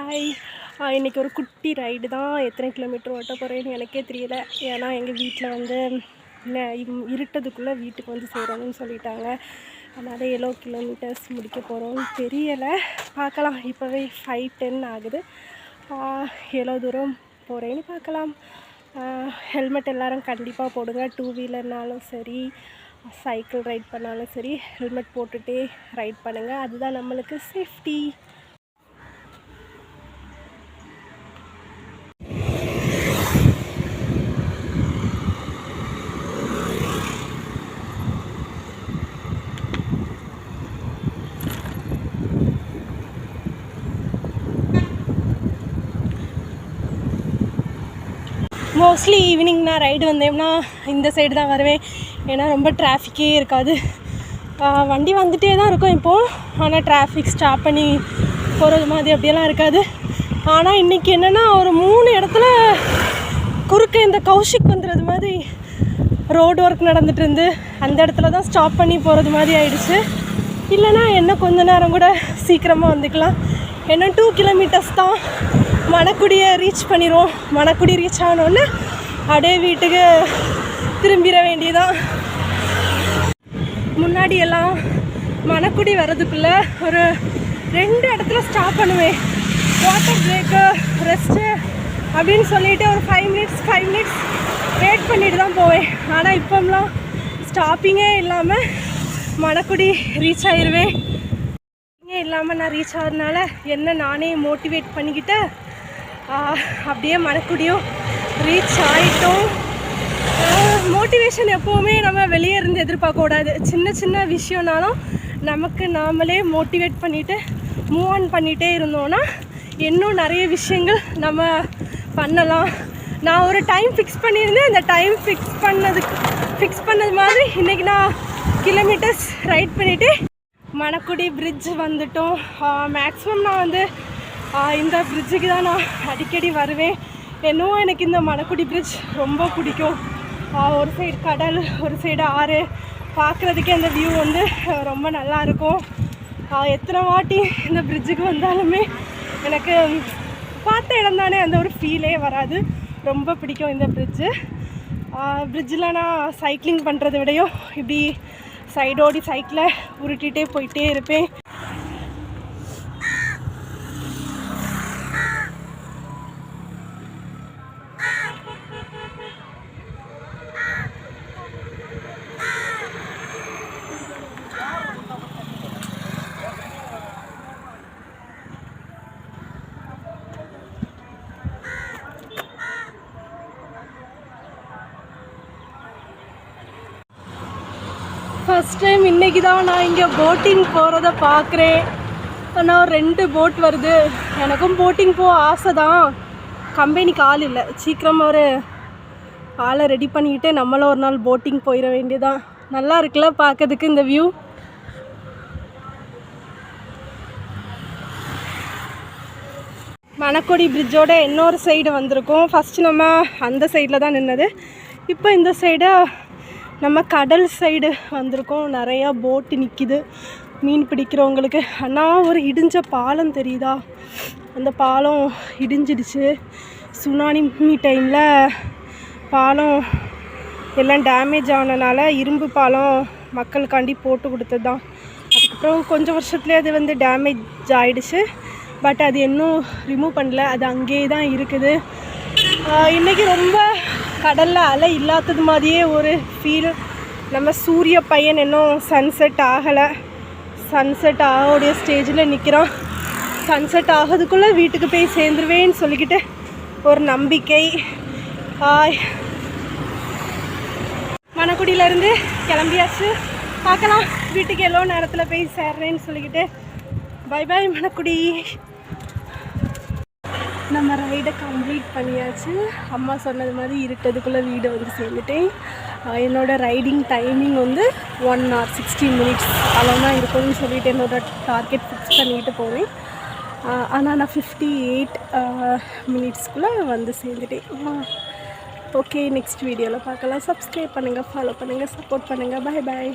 Hi. இன்றைக்கி ஒரு குட்டி ரைடு தான். எத்தனை கிலோமீட்டர் ஓட்ட போகிறேன்னு எனக்கே தெரியல. ஏன்னா எங்கள் வீட்டில் வந்து இருட்டதுக்குள்ளே வீட்டுக்கு வந்து சேரணும்னு சொல்லிட்டாங்க. அதனால் 7 கிலோமீட்டர்ஸ் முடிக்க போகிறோம்னு தெரியலை. பார்க்கலாம். இப்போவே 5:10 ஆகுது. எவ்வளோ தூரம் போகிறேன்னு பார்க்கலாம். ஹெல்மெட் எல்லோரும் கண்டிப்பாக போடுங்க. 2 வீலர்னாலும் சரி, சைக்கிள் ரைட் பண்ணாலும் சரி, ஹெல்மெட் போட்டுகிட்டே ரைட் பண்ணுங்கள். அதுதான் நம்மளுக்கு சேஃப்டி. மோஸ்ட்லி ஈவினிங் நான் ரைடு வந்தேன்னா இந்த சைடு தான் வருவேன். ஏன்னா ரொம்ப டிராஃபிக்கே இருக்காது. வண்டி வந்துகிட்டே தான் இருக்கும் இப்போது. ஆனால் டிராஃபிக் ஸ்டாப் பண்ணி போகிறது மாதிரி அப்படியெல்லாம் இருக்காது. ஆனால் இன்றைக்கி என்னென்னா ஒரு 3 இடத்துல குறுக்க இந்த கௌஷிக் வந்துடுறது மாதிரி ரோடு ஒர்க் நடந்துகிட்டு இருந்து அந்த இடத்துல தான் ஸ்டாப் பண்ணி போகிறது மாதிரி ஆயிடுச்சு. இல்லைனா என்ன கொஞ்ச நேரம் கூட சீக்கிரமாக வந்துக்கலாம். ஏன்னா 2 கிலோமீட்டர்ஸ் தான். மணக்குடியை ரீச் பண்ணிடுவோம். மணக்குடி ரீச் ஆனோடனே அப்படியே வீட்டுக்கு திரும்பிட வேண்டியதான். முன்னாடி எல்லாம் மணக்குடி வர்றதுக்குள்ளே ஒரு 2 இடத்துல ஸ்டாப் பண்ணுவேன். வாட்டர் பிரேக்கு, ரெஸ்ட்டு அப்படின்னு சொல்லிவிட்டு ஒரு 5 மினிட்ஸ் வெயிட் பண்ணிட்டு தான் போவேன். ஆனால் இப்போலாம் ஸ்டாப்பிங்கே இல்லாமல் மணக்குடி ரீச் ஆயிடுவேன். இல்லாமல் நான் ரீச் ஆகிறதுனால என்ன நானே மோட்டிவேட் பண்ணிக்கிட்டு அப்படியே மணக்குடியும் ரீச் ஆகிட்டோம். மோட்டிவேஷன் எப்போவுமே நம்ம வெளியே இருந்து எதிர்பார்க்கக்கூடாது. சின்ன விஷயம்னாலும் நமக்கு நாமளே மோட்டிவேட் பண்ணிவிட்டு மூவ் ஆன் பண்ணிகிட்டே இருந்தோன்னா இன்னும் நிறைய விஷயங்கள் நம்ம பண்ணலாம். நான் ஒரு டைம் ஃபிக்ஸ் பண்ணியிருந்தேன். அந்த டைம் ஃபிக்ஸ் பண்ணது மாதிரி இன்றைக்கி நான் கிலோமீட்டர்ஸ் ரைட் பண்ணிவிட்டு மணக்குடி பிரிட்ஜ் வந்துட்டோம். மேக்ஸிமம் நான் வந்து இந்த பிரிட்ஜுக்கு தான் நான் அடிக்கடி வருவேன். என்னவோ எனக்கு இந்த மணக்குடி பிரிட்ஜ் ரொம்ப பிடிக்கும். ஒரு சைடு கடல், ஒரு சைடு ஆறு, பார்க்குறதுக்கே அந்த வியூ வந்து ரொம்ப நல்லாயிருக்கும். எத்தனை வாட்டி இந்த பிரிட்ஜுக்கு வந்தாலுமே எனக்கு பார்த்த இடம் தானே, அந்த ஒரு ஃபீலே வராது. ரொம்ப பிடிக்கும் இந்த பிரிட்ஜில் நான் சைக்கிளிங் பண்ணுறதை விடையும் இப்படி சைடோடி சைக்கிளை உருட்டிகிட்டே போயிட்டே இருப்பேன். ஃபஸ்ட் டைம் இன்றைக்கி தான் நான் இங்கே போட்டிங் போகிறத பார்க்குறேன். ஆனால் 2 போட் வருது. எனக்கும் போட்டிங் போக ஆசை தான். கம்பெனிக்கு ஆள் இல்லை. சீக்கிரமாக ஒரு ஆளை ரெடி பண்ணிக்கிட்டு நம்மளும் ஒரு நாள் போட்டிங் போயிட வேண்டியதான். நல்லா இருக்குல்ல பார்க்கறதுக்கு இந்த வியூ. மணக்குடி பிரிட்ஜோட இன்னொரு சைடு வந்திருக்கோம். ஃபஸ்ட்டு நம்ம அந்த சைடில் தான் நின்னது. இப்போ இந்த சைடு நம்ம கடல் சைடு வந்திருக்கோம். நிறையா போட்டு நிற்கிது மீன் பிடிக்கிறவங்களுக்கு. ஆனால் ஒரு இடிஞ்ச பாலம் தெரியுதா? அந்த பாலம் இடிஞ்சிடுச்சு. சுனாமி டைமில் பாலம் எல்லாம் டேமேஜ் ஆனனால இரும்பு பாலம் மக்களுக்காண்டி போட்டு கொடுத்தது தான். அதுக்கப்புறம் கொஞ்சம் வருஷத்துலேயே அது வந்து டேமேஜ் ஆகிடுச்சு. பட் அது இன்னும் ரிமூவ் பண்ணல. அது அங்கேயே தான் இருக்குது. இன்றைக்கி ரொம்ப கடலில் அலை இல்லாதது மாதிரியே ஒரு ஃபீல். நம்ம சூரிய பையன் இன்னும் சன்செட் ஆகலை. சன்செட் ஆகக்கூடிய ஸ்டேஜில் நிற்கிறான். சன்செட் ஆகிறதுக்குள்ளே வீட்டுக்கு போய் சேர்ந்துருவேன்னு சொல்லிக்கிட்டு ஒரு நம்பிக்கை. மணக்குடியிலேருந்து கிளம்பியாச்சு. பார்க்கலாம் வீட்டுக்கு எவ்வளோ நேரத்தில் போய் சேர்றேன்னு சொல்லிக்கிட்டு. Bye bye Manakudi. நம்ம ரைடை கம்ப்ளீட் பண்ணியாச்சு. அம்மா சொன்னது மாதிரி இருட்டதுக்குள்ளே வீடை வந்து சேர்ந்துட்டேன். என்னோடய ரைடிங் டைமிங் வந்து 1 hour 60 minutes அவ்வளோ தான் இருக்கும்னு சொல்லிவிட்டு என்னோடய டார்கெட் ஃபிக்ஸ் பண்ணிக்கிட்டு போவேன். ஆனால் நான் 58 minutesக்குள்ளே வந்து சேர்ந்துட்டேன். ஓகே, நெக்ஸ்ட் வீடியோவில் பார்க்கலாம். சப்ஸ்கிரைப் பண்ணுங்கள், ஃபாலோ பண்ணுங்கள், சப்போர்ட் பண்ணுங்கள். Bye bye.